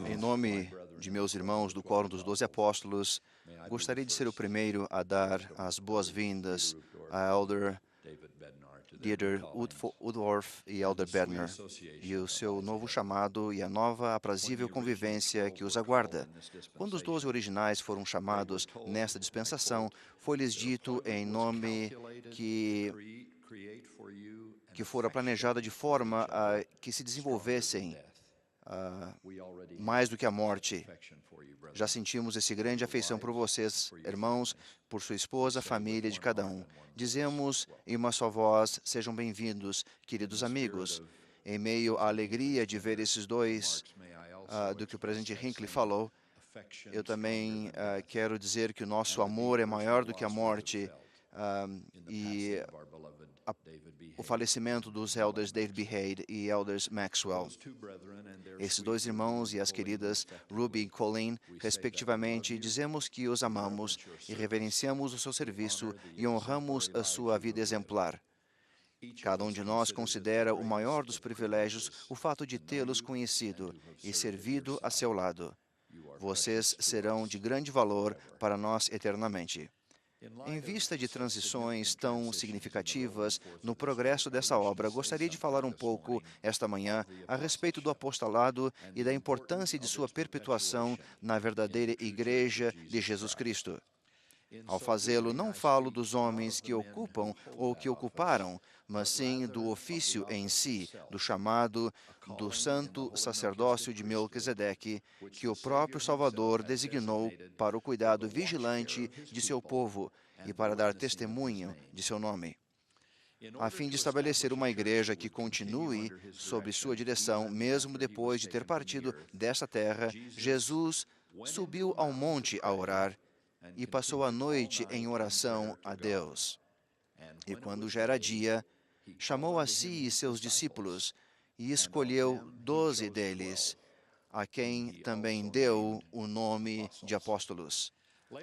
Em nome de meus irmãos do Quórum dos 12 Apóstolos, gostaria de ser o primeiro a dar as boas-vindas a Elder Dieter Uddorf e Elder Bednar e o seu novo chamado e a nova aprazível convivência que os aguarda. Quando os 12 originais foram chamados nesta dispensação, foi-lhes dito em nome que fora planejada de forma a que se desenvolvessem mais do que a morte. Já sentimos essa grande afeição por vocês, irmãos, por sua esposa, família de cada um. Dizemos em uma só voz, sejam bem-vindos, queridos amigos. Em meio à alegria de ver esses dois, do que o presidente Hinckley falou, eu também quero dizer que o nosso amor é maior do que a morte. E o falecimento dos elders David B. Haid e elders Maxwell. Esses dois irmãos e as queridas Ruby e Colleen, respectivamente, dizemos que os amamos e reverenciamos o seu serviço e honramos a sua vida exemplar. Cada um de nós considera o maior dos privilégios o fato de tê-los conhecido e servido a seu lado. Vocês serão de grande valor para nós eternamente. Em vista de transições tão significativas no progresso dessa obra, gostaria de falar um pouco esta manhã a respeito do apostolado e da importância de sua perpetuação na verdadeira Igreja de Jesus Cristo. Ao fazê-lo, não falo dos homens que ocupam ou que ocuparam, mas sim do ofício em si, do chamado do santo sacerdócio de Melquisedeque, que o próprio Salvador designou para o cuidado vigilante de seu povo e para dar testemunho de seu nome, a fim de estabelecer uma igreja que continue sob sua direção, mesmo depois de ter partido desta terra. Jesus subiu ao monte a orar e passou a noite em oração a Deus. E quando já era dia, chamou a si e seus discípulos e escolheu 12 deles, a quem também deu o nome de apóstolos.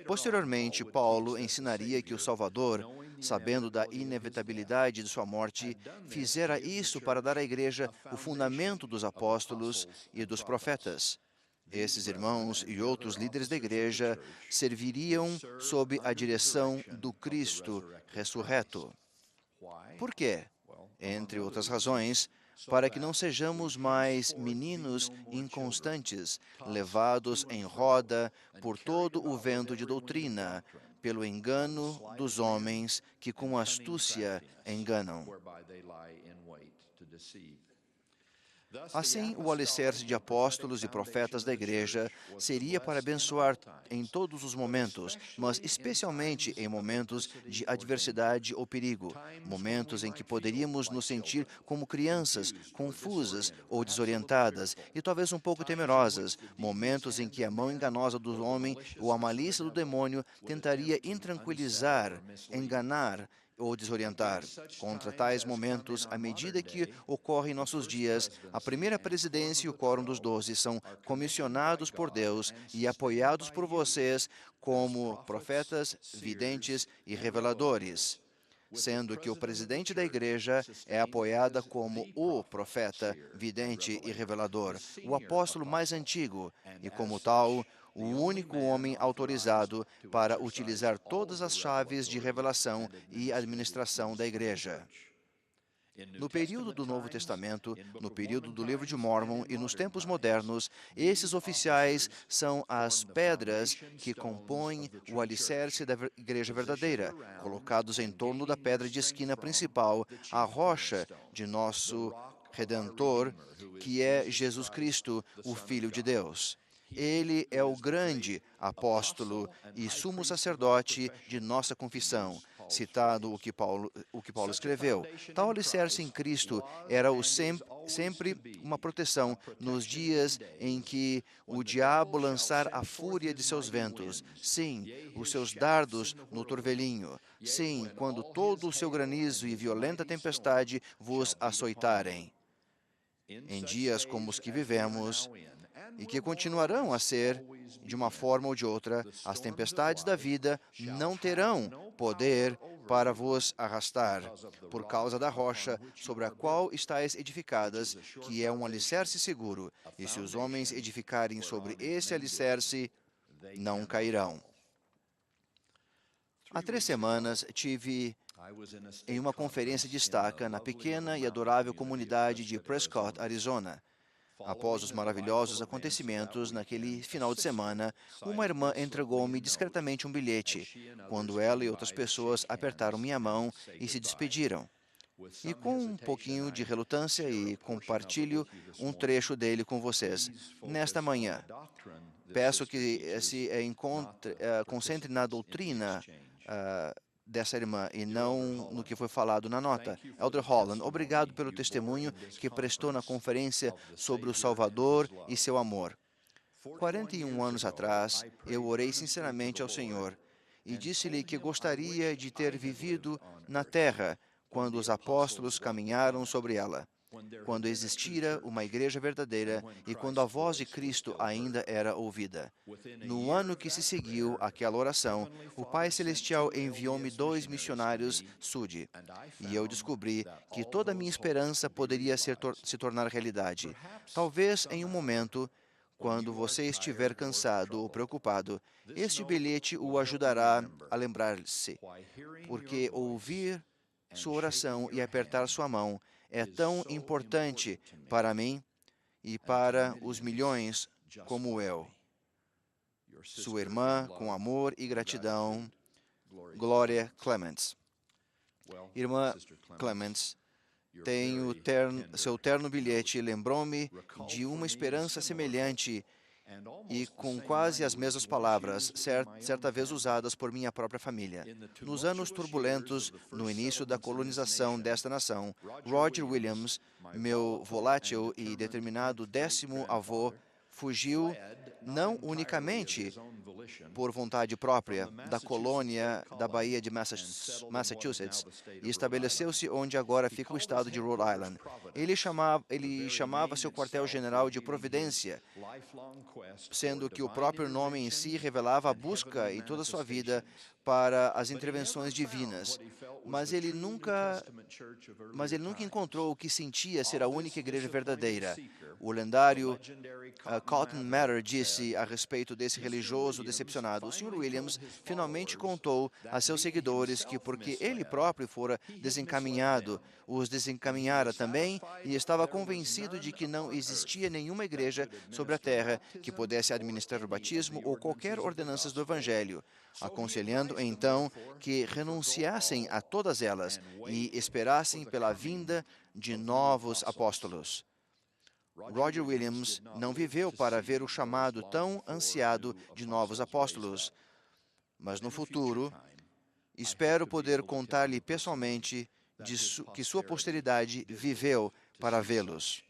Posteriormente, Paulo ensinaria que o Salvador, sabendo da inevitabilidade de sua morte, fizera isso para dar à igreja o fundamento dos apóstolos e dos profetas. Esses irmãos e outros líderes da igreja serviriam sob a direção do Cristo ressurreto. Por quê? Entre outras razões, para que não sejamos mais meninos inconstantes, levados em roda por todo o vento de doutrina, pelo engano dos homens que com astúcia enganam. Assim, o alicerce de apóstolos e profetas da igreja seria para abençoar em todos os momentos, mas especialmente em momentos de adversidade ou perigo, momentos em que poderíamos nos sentir como crianças, confusas ou desorientadas e talvez um pouco temerosas, momentos em que a mão enganosa do homem ou a malícia do demônio tentaria intranquilizar, enganar ou desorientar. Contra tais momentos, à medida que ocorrem em nossos dias, a primeira presidência e o Quórum dos 12 são comissionados por Deus e apoiados por vocês como profetas, videntes e reveladores, sendo que o presidente da igreja é apoiada como o profeta, vidente e revelador, o apóstolo mais antigo e, como tal, o único homem autorizado para utilizar todas as chaves de revelação e administração da igreja. No período do Novo Testamento, no período do Livro de Mórmon e nos tempos modernos, esses oficiais são as pedras que compõem o alicerce da igreja verdadeira, colocados em torno da pedra de esquina principal, a rocha de nosso Redentor, que é Jesus Cristo, o Filho de Deus. Ele é o grande apóstolo e sumo sacerdote de nossa confissão, citado o que Paulo escreveu. Tal alicerce em Cristo era sempre uma proteção nos dias em que o diabo lançar a fúria de seus ventos, sim, os seus dardos no turvelinho, sim, quando todo o seu granizo e violenta tempestade vos açoitarem. Em dias como os que vivemos, e que continuarão a ser, de uma forma ou de outra, as tempestades da vida não terão poder para vos arrastar, por causa da rocha sobre a qual estáis edificadas, que é um alicerce seguro, e se os homens edificarem sobre esse alicerce, não cairão. Há 3 semanas, tive em uma conferência de estaca na pequena e adorável comunidade de Prescott, Arizona. Após os maravilhosos acontecimentos naquele final de semana, uma irmã entregou-me discretamente um bilhete, quando ela e outras pessoas apertaram minha mão e se despediram. E com um pouquinho de relutância e compartilho um trecho dele com vocês. Nesta manhã, peço que se concentre na doutrina dessa irmã e não no que foi falado na nota. Elder Holland, obrigado pelo testemunho que prestou na conferência sobre o Salvador e seu amor. 41 anos atrás, eu orei sinceramente ao Senhor e disse-lhe que gostaria de ter vivido na terra quando os apóstolos caminharam sobre ela, quando existira uma igreja verdadeira e quando a voz de Cristo ainda era ouvida. No ano que se seguiu àquela oração, o Pai Celestial enviou-me 2 missionários SUD, e eu descobri que toda a minha esperança poderia se tornar realidade. Talvez em um momento, quando você estiver cansado ou preocupado, este bilhete o ajudará a lembrar-se, porque ouvir sua oração e apertar sua mão é tão importante para mim e para os milhões como eu. Sua irmã, com amor e gratidão, Gloria Clements. Irmã Clements, tenho seu terno bilhete lembrou-me de uma esperança semelhante e com quase as mesmas palavras, certa vez usadas por minha própria família. Nos anos turbulentos, no início da colonização desta nação, Roger Williams, meu volátil e determinado 10º avô, fugiu não unicamente por vontade própria da colônia da Baía de Massachusetts e estabeleceu-se onde agora fica o estado de Rhode Island. Ele chamava seu quartel-general de Providência, sendo que o próprio nome em si revelava a busca em toda a sua vida para as intervenções divinas. Mas ele nunca encontrou o que sentia ser a única igreja verdadeira. O lendário Cotton Mather disse a respeito desse religioso decepcionado: o Sr. Williams finalmente contou a seus seguidores que, porque ele próprio fora desencaminhado, os desencaminhara também, e estava convencido de que não existia nenhuma igreja sobre a terra que pudesse administrar o batismo ou qualquer ordenanças do Evangelho, aconselhando então que renunciassem a todas elas e esperassem pela vinda de novos apóstolos. Roger Williams não viveu para ver o chamado tão ansiado de novos apóstolos, mas no futuro, espero poder contar-lhe pessoalmente que sua posteridade viveu para vê-los.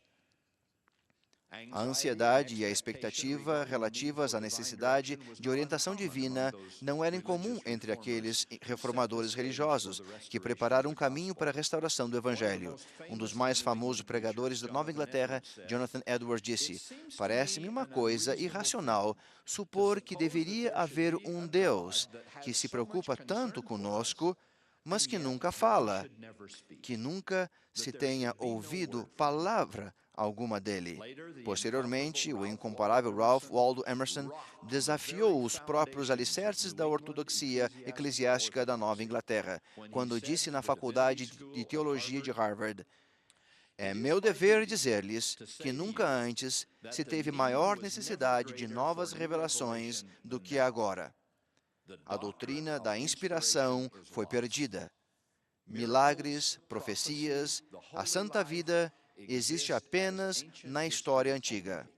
A ansiedade e a expectativa relativas à necessidade de orientação divina não eram comum entre aqueles reformadores religiosos que prepararam um caminho para a restauração do Evangelho. Um dos mais famosos pregadores da Nova Inglaterra, Jonathan Edwards, disse: "Parece-me uma coisa irracional supor que deveria haver um Deus que se preocupa tanto conosco, mas que nunca fala, que nunca se tenha ouvido palavra alguma dele." Posteriormente, o incomparável Ralph Waldo Emerson desafiou os próprios alicerces da ortodoxia eclesiástica da Nova Inglaterra, quando disse na Faculdade de Teologia de Harvard: "É meu dever dizer-lhes que nunca antes se teve maior necessidade de novas revelações do que agora. A doutrina da inspiração foi perdida. Milagres, profecias, a santa vida existe apenas na história antiga.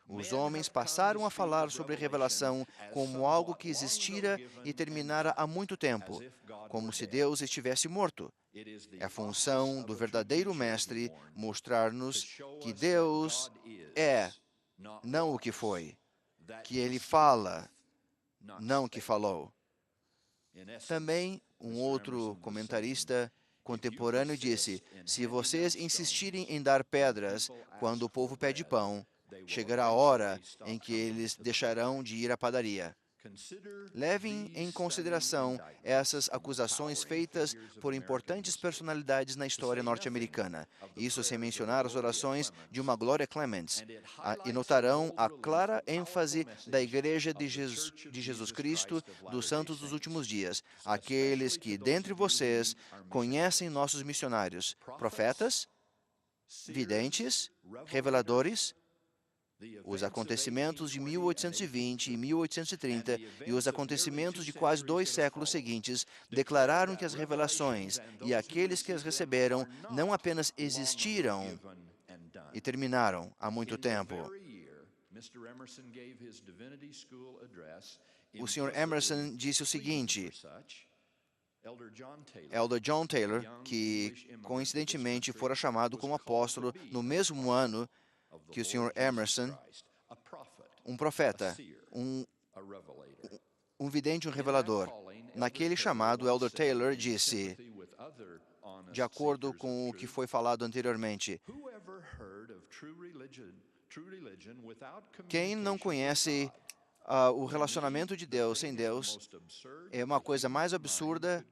Os homens passaram a falar sobre revelação como algo que existira e terminara há muito tempo, como se Deus estivesse morto. É a função do verdadeiro mestre mostrar-nos que Deus é, não o que foi, que ele fala, não o que falou." Também, um outro comentarista contemporâneo disse: "Se vocês insistirem em dar pedras quando o povo pede pão, chegará a hora em que eles deixarão de ir à padaria." Levem em consideração essas acusações feitas por importantes personalidades na história norte-americana, isso sem mencionar as orações de uma Gloria Clements, e notarão a clara ênfase da Igreja de Jesus Cristo dos Santos dos Últimos Dias, aqueles que, dentre vocês, conhecem nossos missionários, profetas, videntes, reveladores, os acontecimentos de 1820 e 1830 e os acontecimentos de quase 2 séculos seguintes declararam que as revelações e aqueles que as receberam não apenas existiram e terminaram há muito tempo. O Sr. Emerson disse o seguinte: Elder John Taylor, que coincidentemente fora chamado como apóstolo no mesmo ano que o Sr. Emerson, um profeta, um vidente, um revelador. Naquele chamado, Elder Taylor disse, de acordo com o que foi falado anteriormente, quem não conhece o relacionamento de Deus sem Deus é uma coisa mais absurda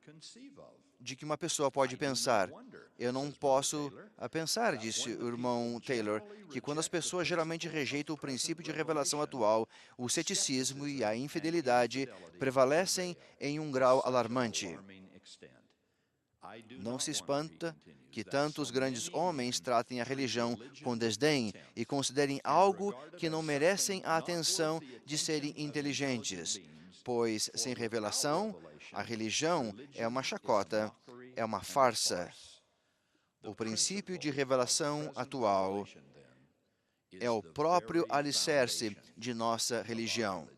de que uma pessoa pode pensar. Eu não posso pensar, disse o irmão Taylor, que quando as pessoas geralmente rejeitam o princípio de revelação atual, o ceticismo e a infidelidade prevalecem em um grau alarmante. Não se espanta que tantos grandes homens tratem a religião com desdém e considerem algo que não merecem a atenção de serem inteligentes, pois, sem revelação, a religião é uma chacota, é uma farsa. O princípio de revelação atual é o próprio alicerce de nossa religião.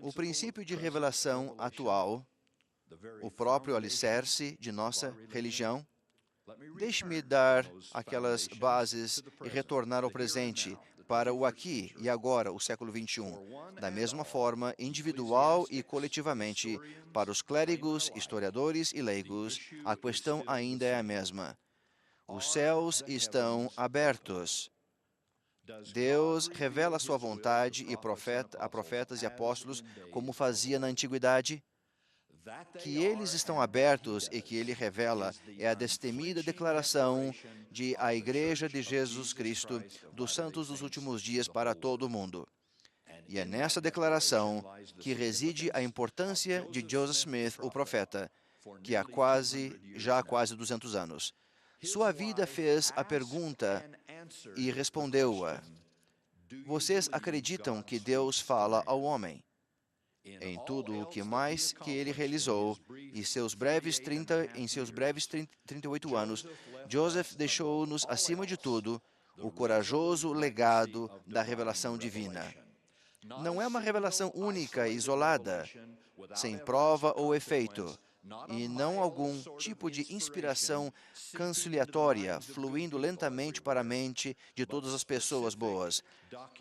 O princípio de revelação atual, o próprio alicerce de nossa religião. Deixe-me dar aquelas bases e retornar ao presente, para o aqui e agora, o século XXI. Da mesma forma, individual e coletivamente, para os clérigos, historiadores e leigos, a questão ainda é a mesma. Os céus estão abertos. Deus revela sua vontade a profetas e apóstolos, como fazia na antiguidade. Que eles estão abertos e que Ele revela é a destemida declaração de a Igreja de Jesus Cristo dos Santos dos Últimos Dias para todo o mundo. E é nessa declaração que reside a importância de Joseph Smith, o profeta, que há quase 200 anos. Sua vida fez a pergunta e respondeu-a. Vocês acreditam que Deus fala ao homem? Em tudo o que mais que ele realizou, em seus breves 38 anos, Joseph deixou-nos, acima de tudo, o corajoso legado da revelação divina. Não é uma revelação única e isolada, sem prova ou efeito, e não algum tipo de inspiração conciliatória, fluindo lentamente para a mente de todas as pessoas boas,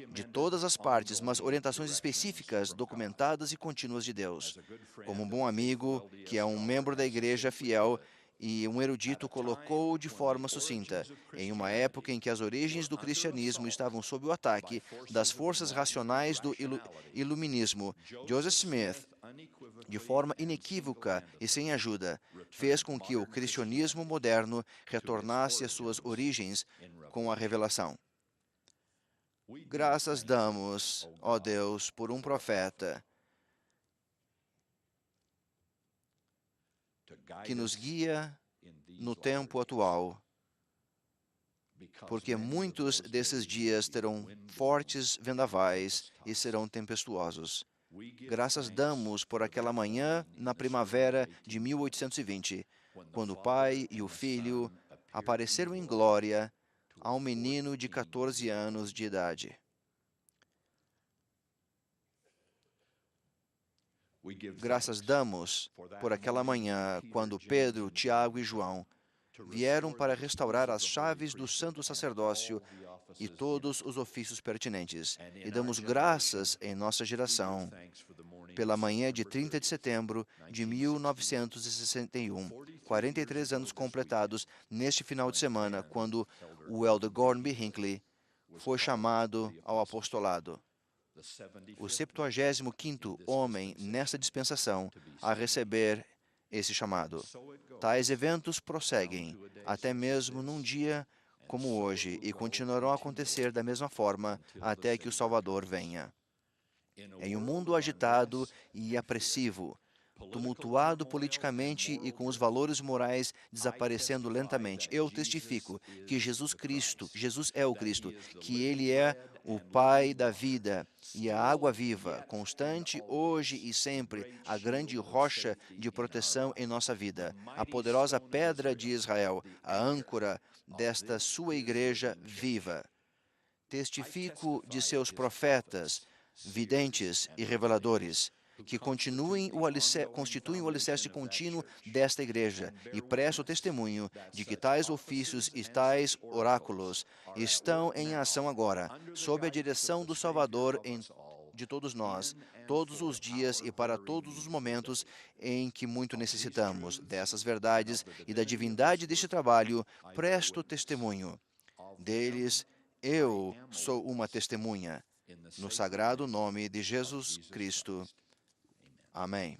de todas as partes, mas orientações específicas, documentadas e contínuas de Deus. Como um bom amigo, que é um membro da igreja fiel e um erudito colocou de forma sucinta, em uma época em que as origens do cristianismo estavam sob o ataque das forças racionais do iluminismo, Joseph Smith, de forma inequívoca e sem ajuda, fez com que o cristianismo moderno retornasse às suas origens com a revelação. Graças damos, ó Deus, por um profeta que nos guia no tempo atual, porque muitos desses dias terão fortes vendavais e serão tempestuosos. Graças damos por aquela manhã na primavera de 1820, quando o Pai e o Filho apareceram em glória a um menino de 14 anos de idade. Graças damos por aquela manhã, quando Pedro, Tiago e João vieram para restaurar as chaves do santo sacerdócio e todos os ofícios pertinentes. E damos graças em nossa geração pela manhã de 30 de setembro de 1961, 43 anos completados neste final de semana, quando o Elder Gordon B. Hinckley foi chamado ao apostolado. o 75º homem nesta dispensação a receber esse chamado. Tais eventos prosseguem até mesmo num dia como hoje e continuarão a acontecer da mesma forma até que o Salvador venha. Em um mundo agitado e apressivo, tumultuado politicamente e com os valores morais desaparecendo lentamente, eu testifico que Jesus é o Cristo, que Ele é o Pai da vida e a água viva, constante hoje e sempre, a grande rocha de proteção em nossa vida, a poderosa pedra de Israel, a âncora desta sua igreja viva. Testifico de seus profetas, videntes e reveladores, que constituem o alicerce contínuo desta igreja, e presto testemunho de que tais ofícios e tais oráculos estão em ação agora, sob a direção do Salvador de todos nós, todos os dias e para todos os momentos em que muito necessitamos dessas verdades e da divindade deste trabalho. Presto testemunho deles. Eu sou uma testemunha. No sagrado nome de Jesus Cristo. Amém.